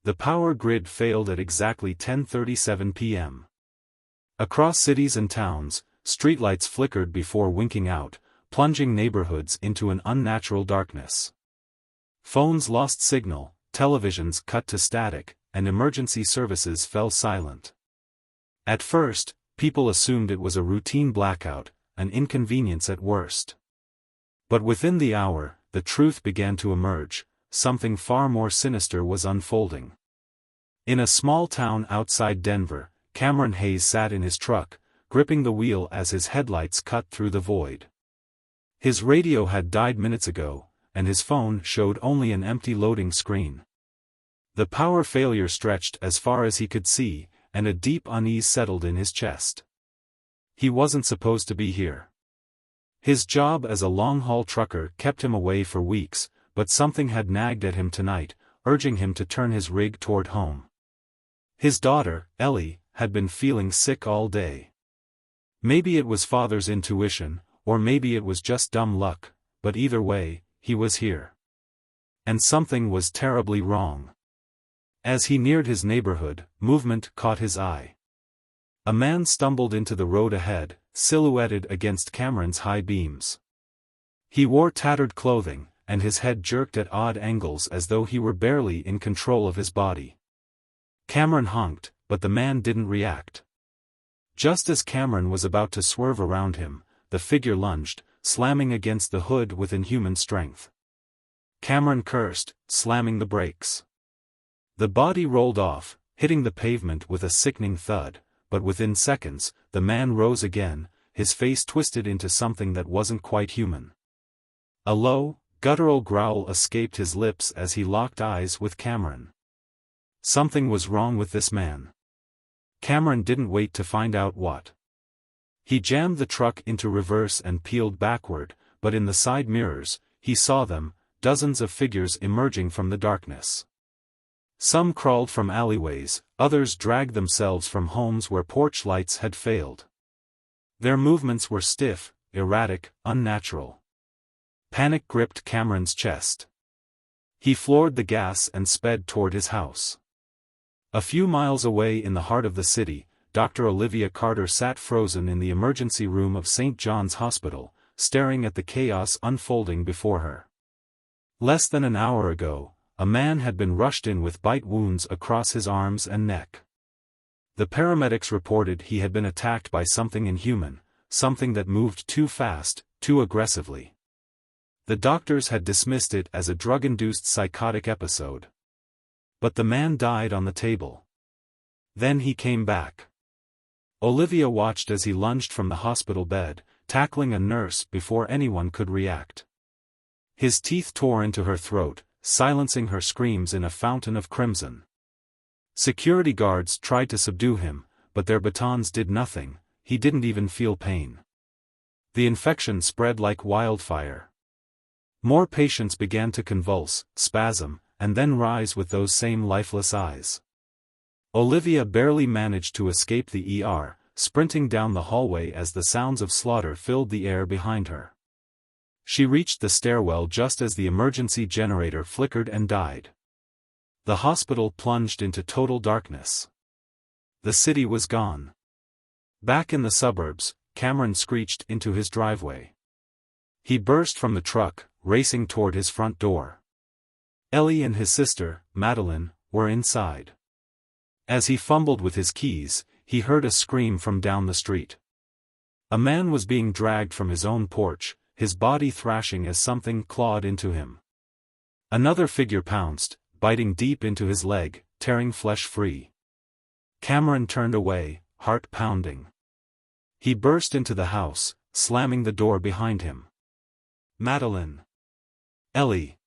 The power grid failed at exactly 10:37 p.m. Across cities and towns, streetlights flickered before winking out, plunging neighborhoods into an unnatural darkness. Phones lost signal, televisions cut to static, and emergency services fell silent. At first, people assumed it was a routine blackout, an inconvenience at worst. But within the hour, the truth began to emerge. Something far more sinister was unfolding. In a small town outside Denver, Cameron Hayes sat in his truck, gripping the wheel as his headlights cut through the void. His radio had died minutes ago, and his phone showed only an empty loading screen. The power failure stretched as far as he could see, and a deep unease settled in his chest. He wasn't supposed to be here. His job as a long-haul trucker kept him away for weeks, but something had nagged at him tonight, urging him to turn his rig toward home. His daughter, Ellie, had been feeling sick all day. Maybe it was father's intuition, or maybe it was just dumb luck, but either way, he was here. And something was terribly wrong. As he neared his neighborhood, movement caught his eye. A man stumbled into the road ahead, silhouetted against Cameron's high beams. He wore tattered clothing, and his head jerked at odd angles as though he were barely in control of his body. Cameron honked, but the man didn't react. Just as Cameron was about to swerve around him, the figure lunged, slamming against the hood with inhuman strength. Cameron cursed, slamming the brakes. The body rolled off, hitting the pavement with a sickening thud, but within seconds, the man rose again, his face twisted into something that wasn't quite human. A low, guttural growl escaped his lips as he locked eyes with Cameron. Something was wrong with this man. Cameron didn't wait to find out what. He jammed the truck into reverse and peeled backward, but in the side mirrors, he saw them, dozens of figures emerging from the darkness. Some crawled from alleyways, others dragged themselves from homes where porch lights had failed. Their movements were stiff, erratic, unnatural. Panic gripped Cameron's chest. He floored the gas and sped toward his house. A few miles away in the heart of the city, Dr. Olivia Carter sat frozen in the emergency room of St. John's Hospital, staring at the chaos unfolding before her. Less than an hour ago, a man had been rushed in with bite wounds across his arms and neck. The paramedics reported he had been attacked by something inhuman, something that moved too fast, too aggressively. The doctors had dismissed it as a drug-induced psychotic episode. But the man died on the table. Then he came back. Olivia watched as he lunged from the hospital bed, tackling a nurse before anyone could react. His teeth tore into her throat, silencing her screams in a fountain of crimson. Security guards tried to subdue him, but their batons did nothing. He didn't even feel pain. The infection spread like wildfire. More patients began to convulse, spasm, and then rise with those same lifeless eyes. Olivia barely managed to escape the ER, sprinting down the hallway as the sounds of slaughter filled the air behind her. She reached the stairwell just as the emergency generator flickered and died. The hospital plunged into total darkness. The city was gone. Back in the suburbs, Cameron screeched into his driveway. He burst from the truck, racing toward his front door. Ellie and his sister, Madeline, were inside. As he fumbled with his keys, he heard a scream from down the street. A man was being dragged from his own porch, his body thrashing as something clawed into him. Another figure pounced, biting deep into his leg, tearing flesh free. Cameron turned away, heart pounding. He burst into the house, slamming the door behind him. Madeline. Ellie.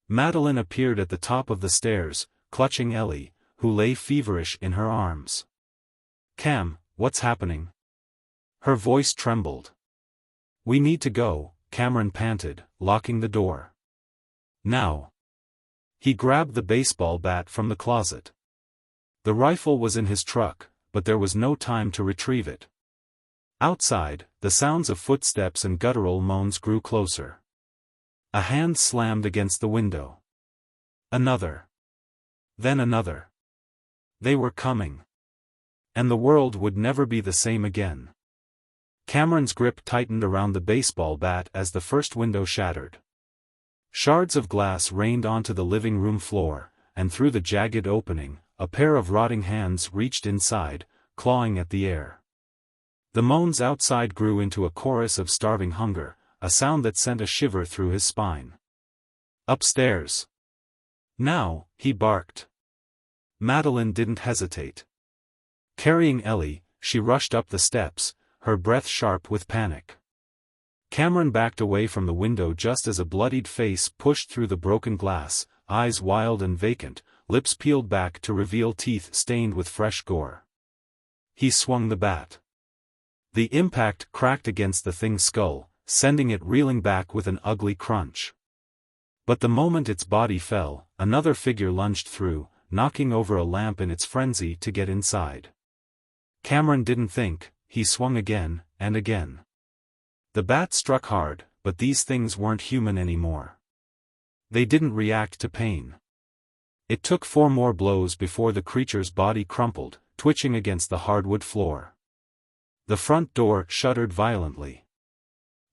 Madeline appeared at the top of the stairs, clutching Ellie, who lay feverish in her arms. Cam, what's happening? Her voice trembled. We need to go, Cameron panted, locking the door. Now. He grabbed the baseball bat from the closet. The rifle was in his truck, but there was no time to retrieve it. Outside, the sounds of footsteps and guttural moans grew closer. A hand slammed against the window. Another. Then another. They were coming. And the world would never be the same again. Cameron's grip tightened around the baseball bat as the first window shattered. Shards of glass rained onto the living room floor, and through the jagged opening, a pair of rotting hands reached inside, clawing at the air. The moans outside grew into a chorus of starving hunger, a sound that sent a shiver through his spine. Upstairs. Now, he barked. Madeline didn't hesitate. Carrying Ellie, she rushed up the steps, her breath sharp with panic. Cameron backed away from the window just as a bloodied face pushed through the broken glass, eyes wild and vacant, lips peeled back to reveal teeth stained with fresh gore. He swung the bat. The impact cracked against the thing's skull, sending it reeling back with an ugly crunch. But the moment its body fell, another figure lunged through, knocking over a lamp in its frenzy to get inside. Cameron didn't think, he swung again, and again. The bat struck hard, but these things weren't human anymore. They didn't react to pain. It took 4 more blows before the creature's body crumpled, twitching against the hardwood floor. The front door shuddered violently.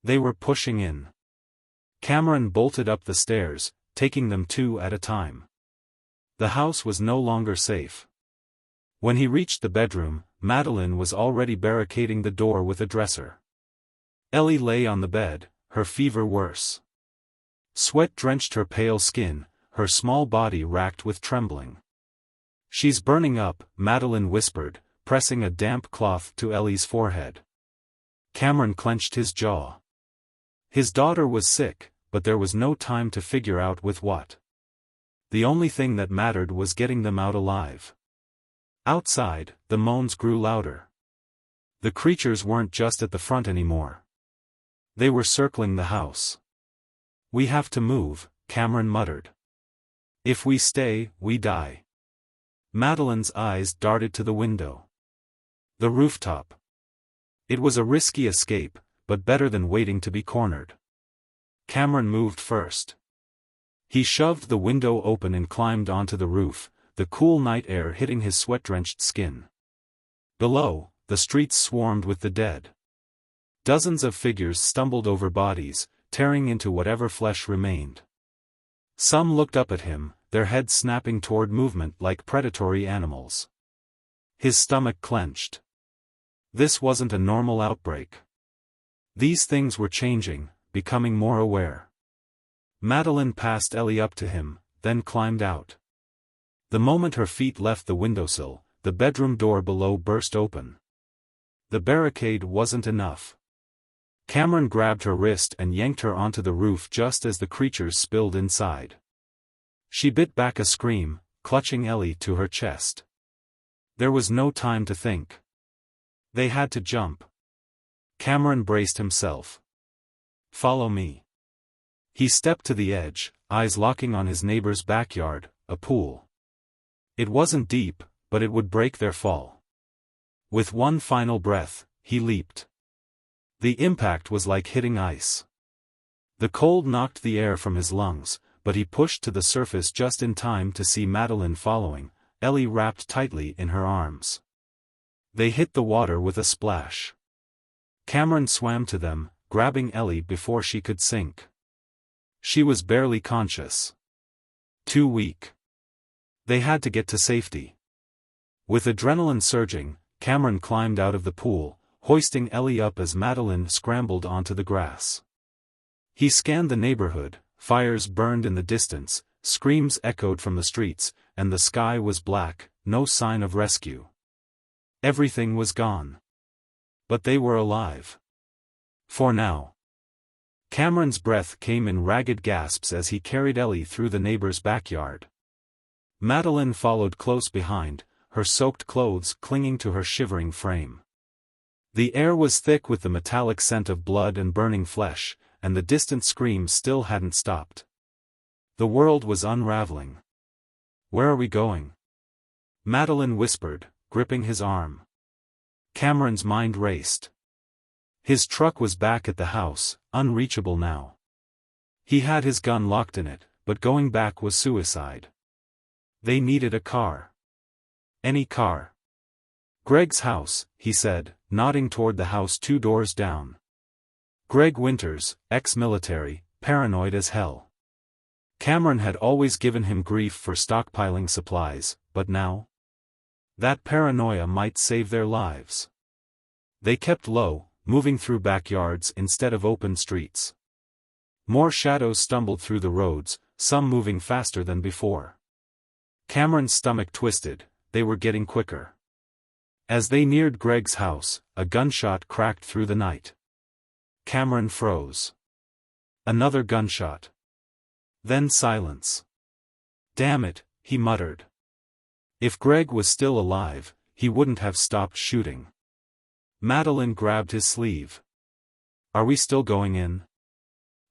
They were pushing in. Cameron bolted up the stairs, taking them 2 at a time. The house was no longer safe. When he reached the bedroom, Madeline was already barricading the door with a dresser. Ellie lay on the bed, her fever worse. Sweat drenched her pale skin, her small body racked with trembling. "She's burning up," Madeline whispered, pressing a damp cloth to Ellie's forehead. Cameron clenched his jaw. His daughter was sick, but there was no time to figure out with what. The only thing that mattered was getting them out alive. Outside, the moans grew louder. The creatures weren't just at the front anymore. They were circling the house. "We have to move," Cameron muttered. "If we stay, we die." Madeline's eyes darted to the window. The rooftop. It was a risky escape, but better than waiting to be cornered. Cameron moved first. He shoved the window open and climbed onto the roof, the cool night air hitting his sweat-drenched skin. Below, the streets swarmed with the dead. Dozens of figures stumbled over bodies, tearing into whatever flesh remained. Some looked up at him, their heads snapping toward movement like predatory animals. His stomach clenched. This wasn't a normal outbreak. These things were changing, becoming more aware. Madeline passed Ellie up to him, then climbed out. The moment her feet left the windowsill, the bedroom door below burst open. The barricade wasn't enough. Cameron grabbed her wrist and yanked her onto the roof just as the creatures spilled inside. She bit back a scream, clutching Ellie to her chest. There was no time to think. They had to jump. Cameron braced himself. "Follow me." He stepped to the edge, eyes locking on his neighbor's backyard, a pool. It wasn't deep, but it would break their fall. With one final breath, he leaped. The impact was like hitting ice. The cold knocked the air from his lungs, but he pushed to the surface just in time to see Madeline following, Ellie wrapped tightly in her arms. They hit the water with a splash. Cameron swam to them, grabbing Ellie before she could sink. She was barely conscious. Too weak. They had to get to safety. With adrenaline surging, Cameron climbed out of the pool, hoisting Ellie up as Madeline scrambled onto the grass. He scanned the neighborhood, fires burned in the distance, screams echoed from the streets, and the sky was black, no sign of rescue. Everything was gone. But they were alive. For now. Cameron's breath came in ragged gasps as he carried Ellie through the neighbor's backyard. Madeline followed close behind, her soaked clothes clinging to her shivering frame. The air was thick with the metallic scent of blood and burning flesh, and the distant screams still hadn't stopped. The world was unraveling. "Where are we going?" Madeline whispered, gripping his arm. Cameron's mind raced. His truck was back at the house, unreachable now. He had his gun locked in it, but going back was suicide. They needed a car. Any car. Greg's house, he said, nodding toward the house 2 doors down. Greg Winters, ex-military, paranoid as hell. Cameron had always given him grief for stockpiling supplies, but now? That paranoia might save their lives. They kept low, moving through backyards instead of open streets. More shadows stumbled through the roads, some moving faster than before. Cameron's stomach twisted, they were getting quicker. As they neared Greg's house, a gunshot cracked through the night. Cameron froze. Another gunshot. Then silence. Damn it, he muttered. If Greg was still alive, he wouldn't have stopped shooting. Madeline grabbed his sleeve. Are we still going in?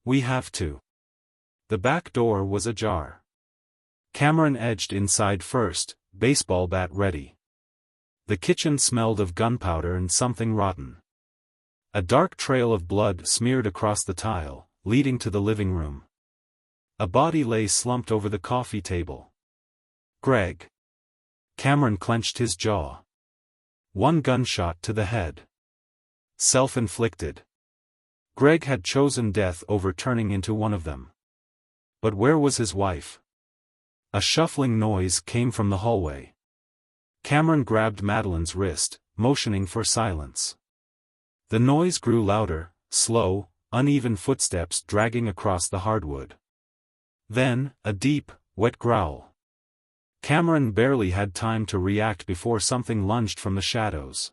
We have to. The back door was ajar. Cameron edged inside first, baseball bat ready. The kitchen smelled of gunpowder and something rotten. A dark trail of blood smeared across the tile, leading to the living room. A body lay slumped over the coffee table. Greg. Cameron clenched his jaw. 1 gunshot to the head. Self-inflicted. Greg had chosen death over turning into one of them. But where was his wife? A shuffling noise came from the hallway. Cameron grabbed Madeline's wrist, motioning for silence. The noise grew louder, slow, uneven footsteps dragging across the hardwood. Then, a deep, wet growl. Cameron barely had time to react before something lunged from the shadows.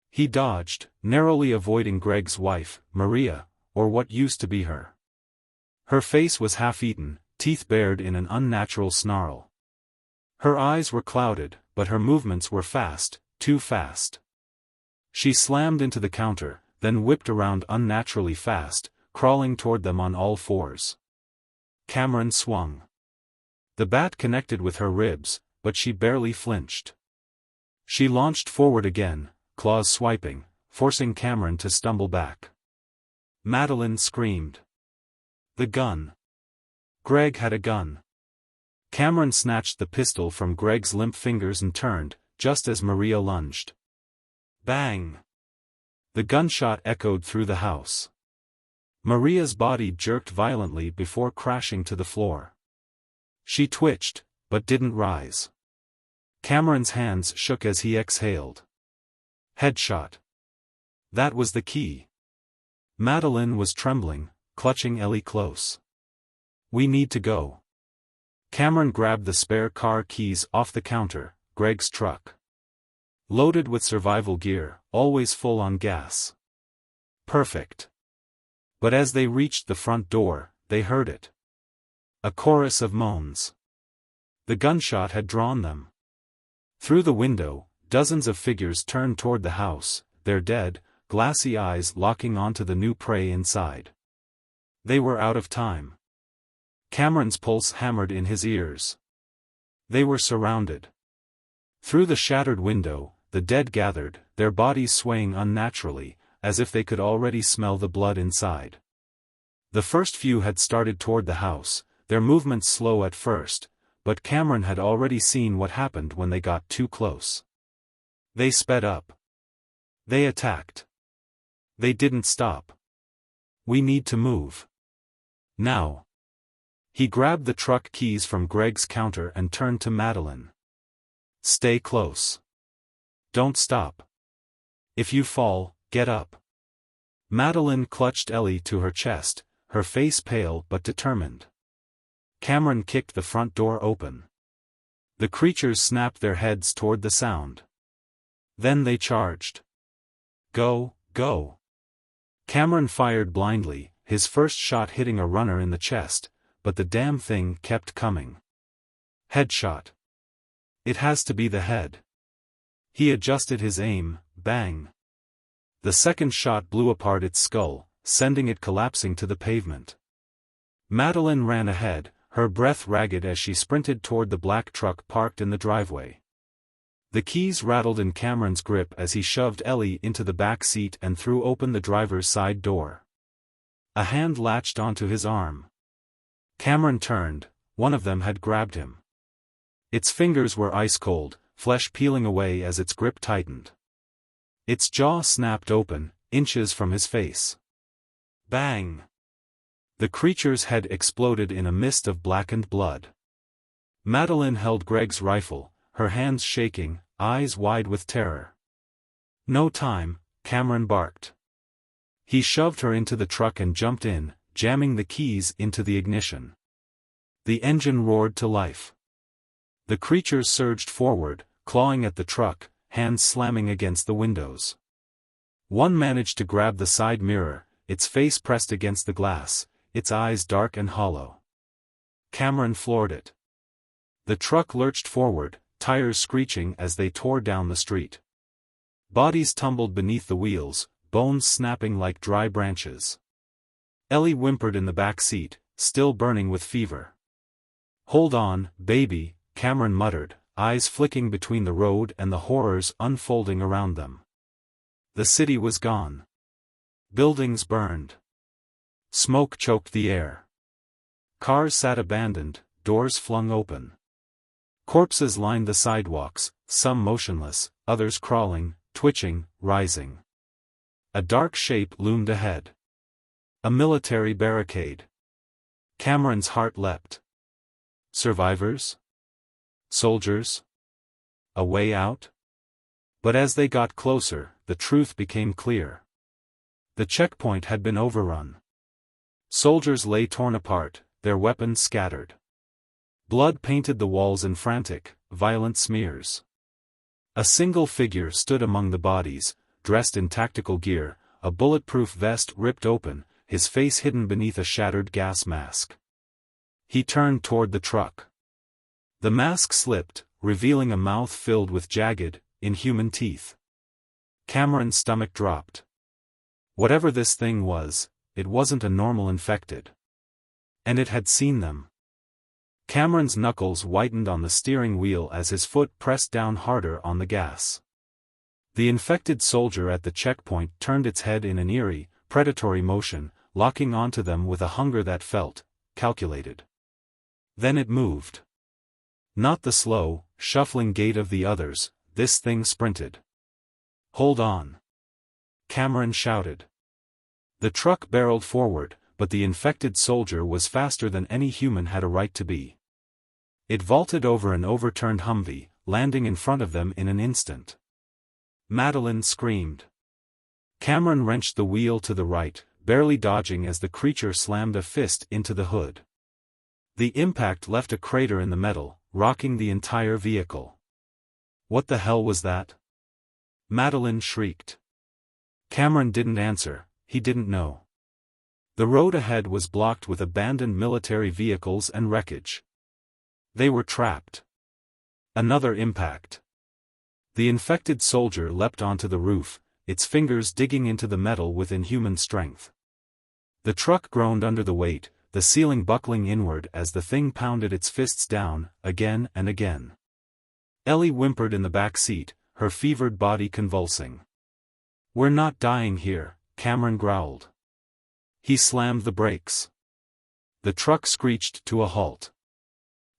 He dodged, narrowly avoiding Greg's wife, Maria, or what used to be her. Her face was half-eaten, teeth bared in an unnatural snarl. Her eyes were clouded, but her movements were fast, too fast. She slammed into the counter, then whipped around unnaturally fast, crawling toward them on all fours. Cameron swung. The bat connected with her ribs, but she barely flinched. She launched forward again, claws swiping, forcing Cameron to stumble back. Madeline screamed. The gun. Greg had a gun. Cameron snatched the pistol from Greg's limp fingers and turned, just as Maria lunged. Bang! The gunshot echoed through the house. Maria's body jerked violently before crashing to the floor. She twitched, but didn't rise. Cameron's hands shook as he exhaled. Headshot. That was the key. Madeline was trembling, clutching Ellie close. We need to go. Cameron grabbed the spare car keys off the counter, Greg's truck. Loaded with survival gear, always full on gas. Perfect. But as they reached the front door, they heard it. A chorus of moans. The gunshot had drawn them. Through the window, dozens of figures turned toward the house, their dead, glassy eyes locking onto the new prey inside. They were out of time. Cameron's pulse hammered in his ears. They were surrounded. Through the shattered window, the dead gathered, their bodies swaying unnaturally, as if they could already smell the blood inside. The first few had started toward the house, their movements slow at first, but Cameron had already seen what happened when they got too close. They sped up. They attacked. They didn't stop. We need to move. Now. He grabbed the truck keys from Greg's counter and turned to Madeline. Stay close. Don't stop. If you fall, get up. Madeline clutched Ellie to her chest, her face pale but determined. Cameron kicked the front door open. The creatures snapped their heads toward the sound. Then they charged. Go, go. Cameron fired blindly, his first shot hitting a runner in the chest, but the damn thing kept coming. Headshot. It has to be the head. He adjusted his aim, bang. The second shot blew apart its skull, sending it collapsing to the pavement. Madeline ran ahead, her breath ragged as she sprinted toward the black truck parked in the driveway. The keys rattled in Cameron's grip as he shoved Ellie into the back seat and threw open the driver's side door. A hand latched onto his arm. Cameron turned, one of them had grabbed him. Its fingers were ice cold, flesh peeling away as its grip tightened. Its jaw snapped open, inches from his face. Bang! The creature's head exploded in a mist of blackened blood. Madeline held Greg's rifle, her hands shaking, eyes wide with terror. "No time," Cameron barked. He shoved her into the truck and jumped in, jamming the keys into the ignition. The engine roared to life. The creatures surged forward, clawing at the truck, hands slamming against the windows. One managed to grab the side mirror, its face pressed against the glass, its eyes dark and hollow. Cameron floored it. The truck lurched forward, tires screeching as they tore down the street. Bodies tumbled beneath the wheels, bones snapping like dry branches. Ellie whimpered in the back seat, still burning with fever. "Hold on, baby," Cameron muttered, eyes flicking between the road and the horrors unfolding around them. The city was gone. Buildings burned. Smoke choked the air. Cars sat abandoned, doors flung open. Corpses lined the sidewalks, some motionless, others crawling, twitching, rising. A dark shape loomed ahead. A military barricade. Cameron's heart leapt. Survivors? Soldiers? A way out? But as they got closer, the truth became clear. The checkpoint had been overrun. Soldiers lay torn apart, their weapons scattered. Blood painted the walls in frantic, violent smears. A single figure stood among the bodies, dressed in tactical gear, a bulletproof vest ripped open, his face hidden beneath a shattered gas mask. He turned toward the truck. The mask slipped, revealing a mouth filled with jagged, inhuman teeth. Cameron's stomach dropped. Whatever this thing was, it wasn't a normal infected. And it had seen them. Cameron's knuckles whitened on the steering wheel as his foot pressed down harder on the gas. The infected soldier at the checkpoint turned its head in an eerie, predatory motion, locking onto them with a hunger that felt calculated. Then it moved. Not the slow, shuffling gait of the others, this thing sprinted. "Hold on!" Cameron shouted. The truck barreled forward, but the infected soldier was faster than any human had a right to be. It vaulted over an overturned Humvee, landing in front of them in an instant. Madeline screamed. Cameron wrenched the wheel to the right, barely dodging as the creature slammed a fist into the hood. The impact left a crater in the metal, rocking the entire vehicle. "What the hell was that?" Madeline shrieked. Cameron didn't answer, he didn't know. The road ahead was blocked with abandoned military vehicles and wreckage. They were trapped. Another impact. The infected soldier leapt onto the roof, its fingers digging into the metal with inhuman strength. The truck groaned under the weight, the ceiling buckling inward as the thing pounded its fists down, again and again. Ellie whimpered in the back seat, her fevered body convulsing. "We're not dying here," Cameron growled. He slammed the brakes. The truck screeched to a halt.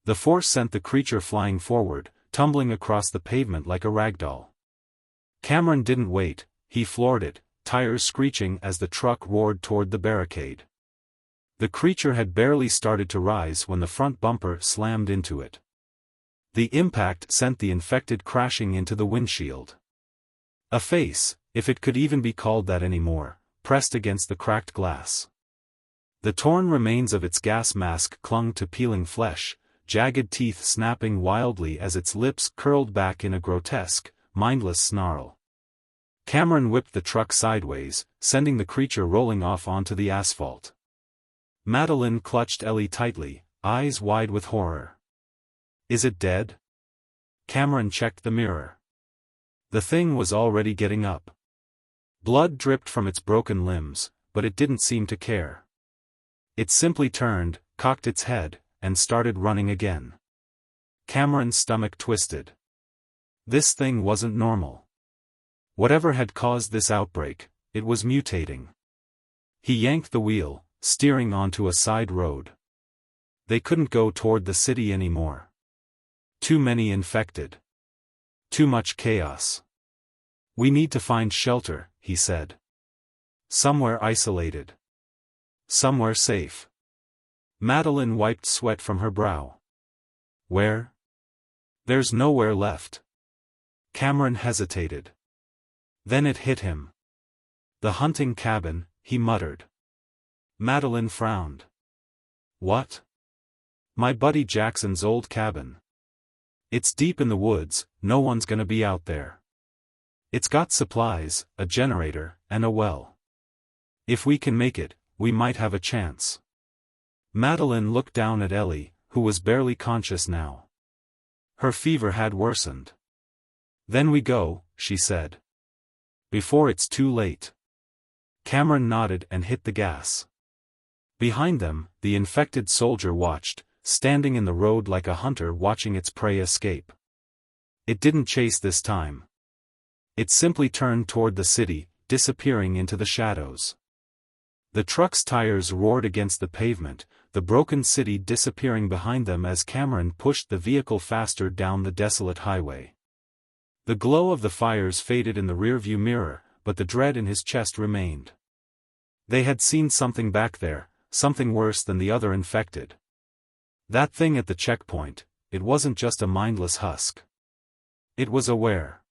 The force sent the creature flying forward, tumbling across the pavement like a ragdoll. Cameron didn't wait, he floored it, tires screeching as the truck roared toward the barricade. The creature had barely started to rise when the front bumper slammed into it. The impact sent the infected crashing into the windshield. A face, if it could even be called that anymore, pressed against the cracked glass. The torn remains of its gas mask clung to peeling flesh, jagged teeth snapping wildly as its lips curled back in a grotesque, mindless snarl. Cameron whipped the truck sideways, sending the creature rolling off onto the asphalt. Madeline clutched Ellie tightly, eyes wide with horror. "Is it dead?" Cameron checked the mirror. The thing was already getting up. Blood dripped from its broken limbs, but it didn't seem to care. It simply turned, cocked its head, and started running again. Cameron's stomach twisted. This thing wasn't normal. Whatever had caused this outbreak, it was mutating. He yanked the wheel, steering onto a side road. They couldn't go toward the city anymore. Too many infected. Too much chaos. We need to find shelter, he said. Somewhere isolated. Somewhere safe. Madeline wiped sweat from her brow. Where? There's nowhere left. Cameron hesitated. Then it hit him. The hunting cabin, he muttered. Madeline frowned. What? My buddy Jackson's old cabin. It's deep in the woods, no one's gonna be out there. It's got supplies, a generator, and a well. If we can make it, we might have a chance. Madeline looked down at Ellie, who was barely conscious now. Her fever had worsened. Then we go, she said. Before it's too late. Cameron nodded and hit the gas. Behind them, the infected soldier watched, standing in the road like a hunter watching its prey escape. It didn't chase this time. It simply turned toward the city, disappearing into the shadows. The truck's tires roared against the pavement, the broken city disappearing behind them as Cameron pushed the vehicle faster down the desolate highway. The glow of the fires faded in the rearview mirror, but the dread in his chest remained. They had seen something back there, something worse than the other infected. That thing at the checkpoint, it wasn't just a mindless husk. It was aware.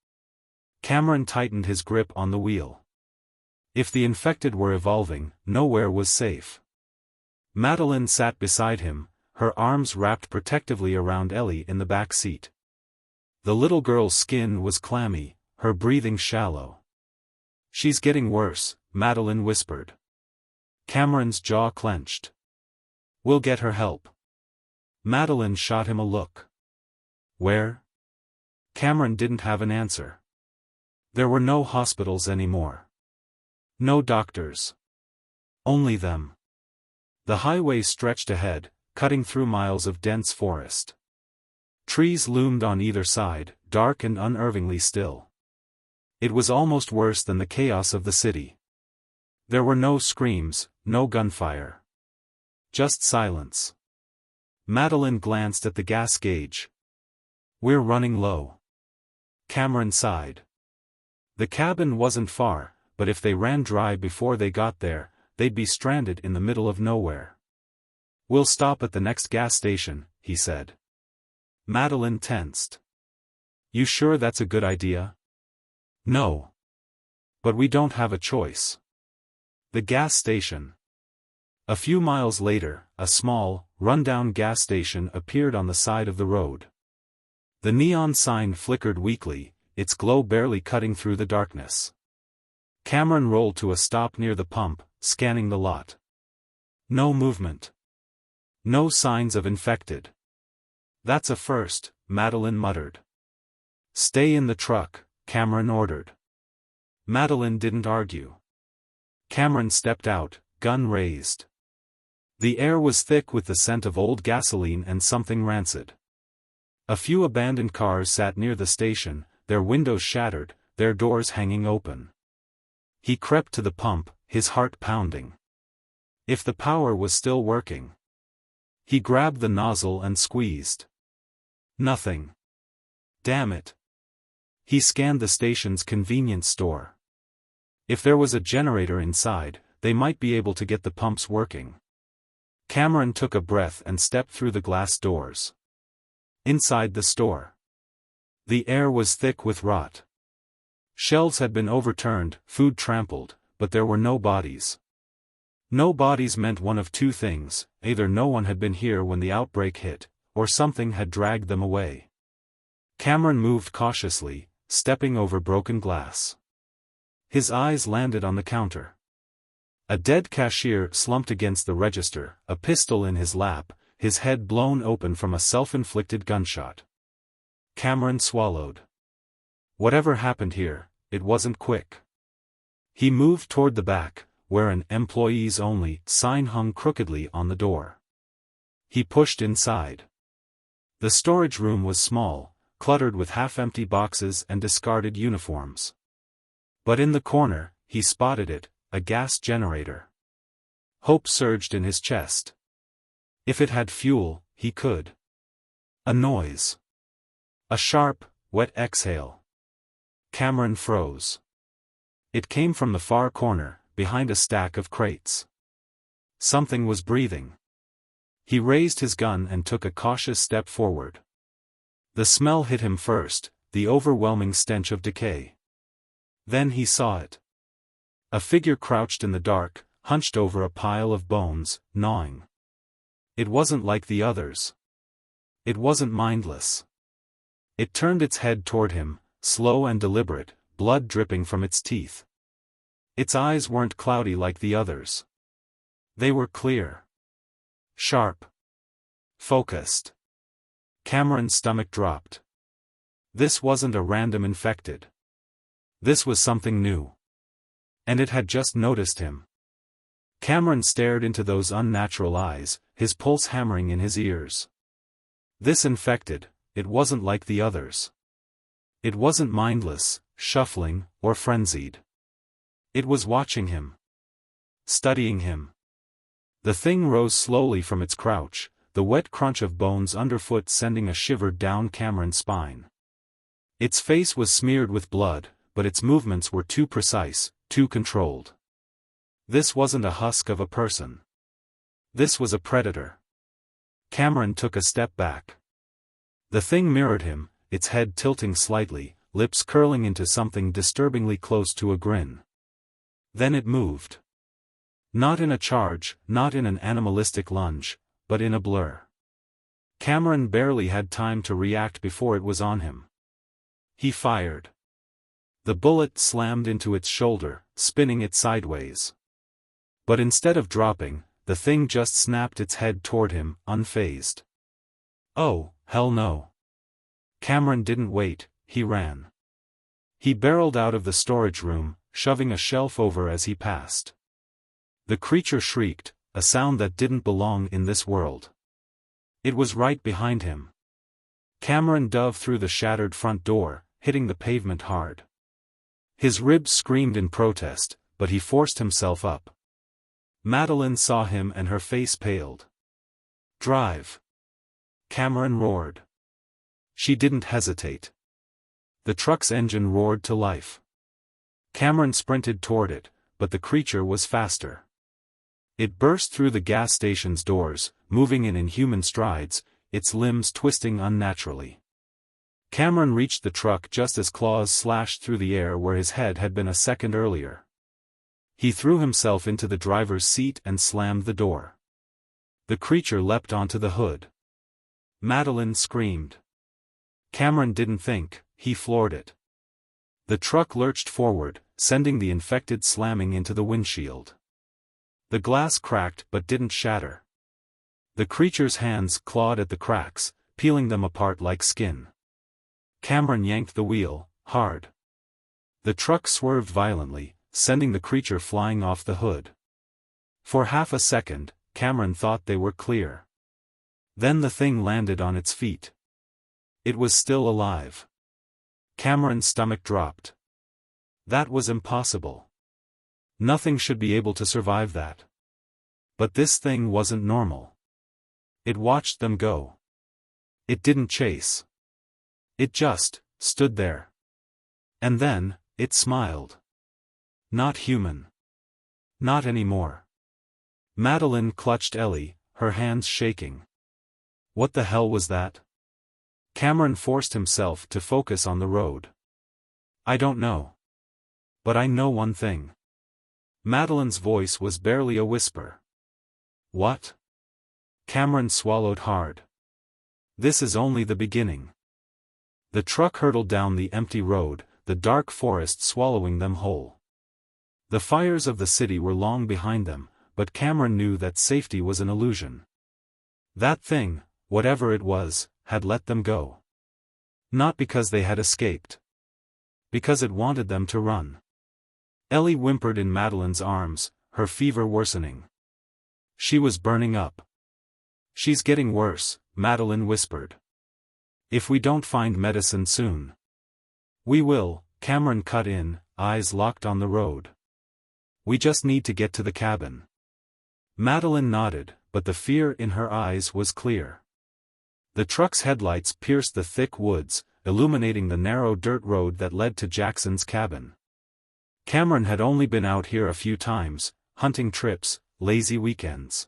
Cameron tightened his grip on the wheel. If the infected were evolving, nowhere was safe. Madeline sat beside him, her arms wrapped protectively around Ellie in the back seat. The little girl's skin was clammy, her breathing shallow. She's getting worse, Madeline whispered. Cameron's jaw clenched. We'll get her help. Madeline shot him a look. Where? Cameron didn't have an answer. There were no hospitals anymore. No doctors. Only them. The highway stretched ahead, cutting through miles of dense forest. Trees loomed on either side, dark and unervingly still. It was almost worse than the chaos of the city. There were no screams, no gunfire. Just silence. Madeline glanced at the gas gauge. We're running low. Cameron sighed. The cabin wasn't far, but if they ran dry before they got there, they'd be stranded in the middle of nowhere. We'll stop at the next gas station, he said. Madeline tensed. You sure that's a good idea? No. But we don't have a choice. The gas station. A few miles later, a small, run-down gas station appeared on the side of the road. The neon sign flickered weakly, its glow barely cutting through the darkness. Cameron rolled to a stop near the pump, scanning the lot. No movement. No signs of infected. That's a first, Madeline muttered. Stay in the truck, Cameron ordered. Madeline didn't argue. Cameron stepped out, gun raised. The air was thick with the scent of old gasoline and something rancid. A few abandoned cars sat near the station, their windows shattered, their doors hanging open. He crept to the pump, his heart pounding. If the power was still working. He grabbed the nozzle and squeezed. Nothing. Damn it. He scanned the station's convenience store. If there was a generator inside, they might be able to get the pumps working. Cameron took a breath and stepped through the glass doors. Inside the store. The air was thick with rot. Shelves had been overturned, food trampled, but there were no bodies. No bodies meant one of two things: either no one had been here when the outbreak hit, or something had dragged them away. Cameron moved cautiously, stepping over broken glass. His eyes landed on the counter. A dead cashier slumped against the register, a pistol in his lap, his head blown open from a self-inflicted gunshot. Cameron swallowed. Whatever happened here, it wasn't quick. He moved toward the back, where an "Employees Only" sign hung crookedly on the door. He pushed inside. The storage room was small, cluttered with half-empty boxes and discarded uniforms. But in the corner, he spotted it, a gas generator. Hope surged in his chest. If it had fuel, he could. A noise. A sharp, wet exhale. Cameron froze. It came from the far corner, behind a stack of crates. Something was breathing. He raised his gun and took a cautious step forward. The smell hit him first, the overwhelming stench of decay. Then he saw it. A figure crouched in the dark, hunched over a pile of bones, gnawing. It wasn't like the others. It wasn't mindless. It turned its head toward him, slow and deliberate, blood dripping from its teeth. Its eyes weren't cloudy like the others. They were clear. Sharp. Focused. Cameron's stomach dropped. This wasn't a random infected. This was something new. And it had just noticed him. Cameron stared into those unnatural eyes, his pulse hammering in his ears. This infected, it wasn't like the others. It wasn't mindless, shuffling, or frenzied. It was watching him. Studying him. The thing rose slowly from its crouch, the wet crunch of bones underfoot sending a shiver down Cameron's spine. Its face was smeared with blood, but its movements were too precise, too controlled. This wasn't a husk of a person. This was a predator. Cameron took a step back. The thing mirrored him, its head tilting slightly, lips curling into something disturbingly close to a grin. Then it moved. Not in a charge, not in an animalistic lunge, but in a blur. Cameron barely had time to react before it was on him. He fired. The bullet slammed into its shoulder, spinning it sideways. But instead of dropping, the thing just snapped its head toward him, unfazed. Oh, hell no. Cameron didn't wait, he ran. He barreled out of the storage room, shoving a shelf over as he passed. The creature shrieked, a sound that didn't belong in this world. It was right behind him. Cameron dove through the shattered front door, hitting the pavement hard. His ribs screamed in protest, but he forced himself up. Madeline saw him and her face paled. Drive. Cameron roared. She didn't hesitate. The truck's engine roared to life. Cameron sprinted toward it, but the creature was faster. It burst through the gas station's doors, moving in inhuman strides, its limbs twisting unnaturally. Cameron reached the truck just as claws slashed through the air where his head had been a second earlier. He threw himself into the driver's seat and slammed the door. The creature leapt onto the hood. Madeline screamed. Cameron didn't think, he floored it. The truck lurched forward, sending the infected slamming into the windshield. The glass cracked but didn't shatter. The creature's hands clawed at the cracks, peeling them apart like skin. Cameron yanked the wheel, hard. The truck swerved violently, sending the creature flying off the hood. For half a second, Cameron thought they were clear. Then the thing landed on its feet. It was still alive. Cameron's stomach dropped. That was impossible. Nothing should be able to survive that. But this thing wasn't normal. It watched them go. It didn't chase. It just stood there. And then, it smiled. Not human. Not anymore. Madeline clutched Ellie, her hands shaking. What the hell was that? Cameron forced himself to focus on the road. I don't know. But I know one thing. Madeline's voice was barely a whisper. What? Cameron swallowed hard. This is only the beginning. The truck hurtled down the empty road, the dark forest swallowing them whole. The fires of the city were long behind them, but Cameron knew that safety was an illusion. That thing, whatever it was, had let them go. Not because they had escaped. Because it wanted them to run. Ellie whimpered in Madeline's arms, her fever worsening. She was burning up. She's getting worse, Madeline whispered. If we don't find medicine soon. We will, Cameron cut in, eyes locked on the road. We just need to get to the cabin. Madeline nodded, but the fear in her eyes was clear. The truck's headlights pierced the thick woods, illuminating the narrow dirt road that led to Jackson's cabin. Cameron had only been out here a few times, hunting trips, lazy weekends.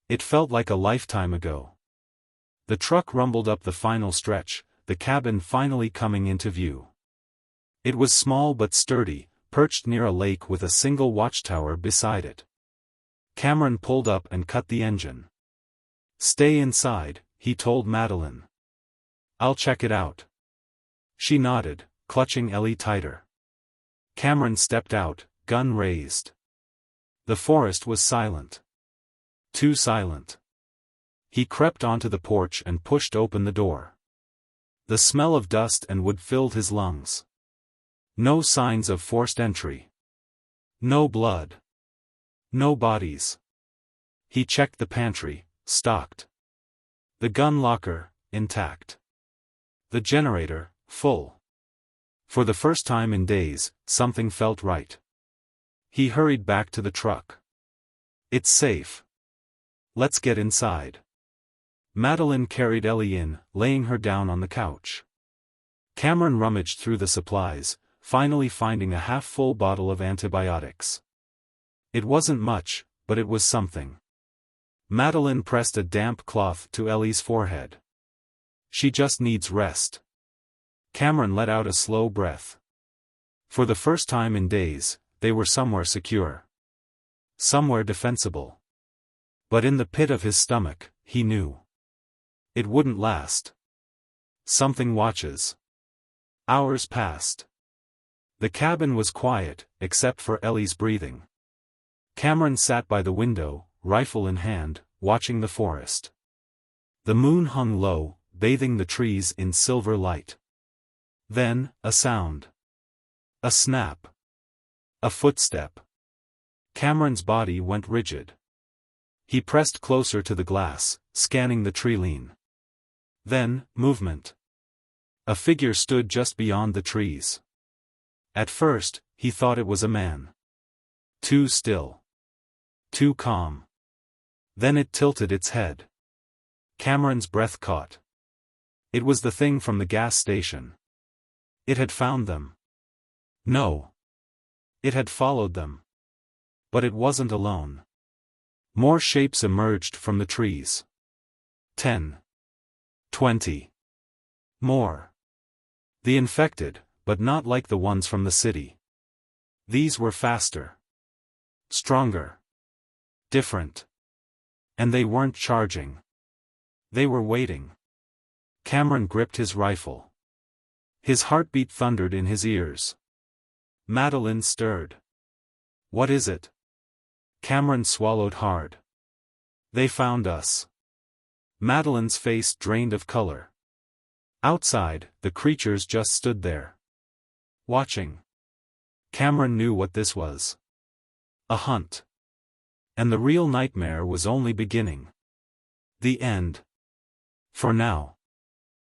It felt like a lifetime ago. The truck rumbled up the final stretch, the cabin finally coming into view. It was small but sturdy, perched near a lake with a single watchtower beside it. Cameron pulled up and cut the engine. "Stay inside," he told Madeline. "I'll check it out." She nodded, clutching Ellie tighter. Cameron stepped out, gun raised. The forest was silent. Too silent. He crept onto the porch and pushed open the door. The smell of dust and wood filled his lungs. No signs of forced entry. No blood. No bodies. He checked the pantry, stocked. The gun locker, intact. The generator, full. For the first time in days, something felt right. He hurried back to the truck. "It's safe. Let's get inside." Madeline carried Ellie in, laying her down on the couch. Cameron rummaged through the supplies, finally finding a half-full bottle of antibiotics. It wasn't much, but it was something. Madeline pressed a damp cloth to Ellie's forehead. "She just needs rest." Cameron let out a slow breath. For the first time in days, they were somewhere secure. Somewhere defensible. But in the pit of his stomach, he knew. It wouldn't last. Something watches. Hours passed. The cabin was quiet, except for Ellie's breathing. Cameron sat by the window, rifle in hand, watching the forest. The moon hung low, bathing the trees in silver light. Then, a sound. A snap. A footstep. Cameron's body went rigid. He pressed closer to the glass, scanning the tree-line. Then, movement. A figure stood just beyond the trees. At first, he thought it was a man. Too still. Too calm. Then it tilted its head. Cameron's breath caught. It was the thing from the gas station. It had found them. No. It had followed them. But it wasn't alone. More shapes emerged from the trees. 10. 20. More. The infected, but not like the ones from the city. These were faster. Stronger. Different. And they weren't charging. They were waiting. Cameron gripped his rifle. His heartbeat thundered in his ears. Madeline stirred. "What is it?" Cameron swallowed hard. "They found us." Madeline's face drained of color. Outside, the creatures just stood there. Watching. Cameron knew what this was. A hunt. And the real nightmare was only beginning. The end. For now.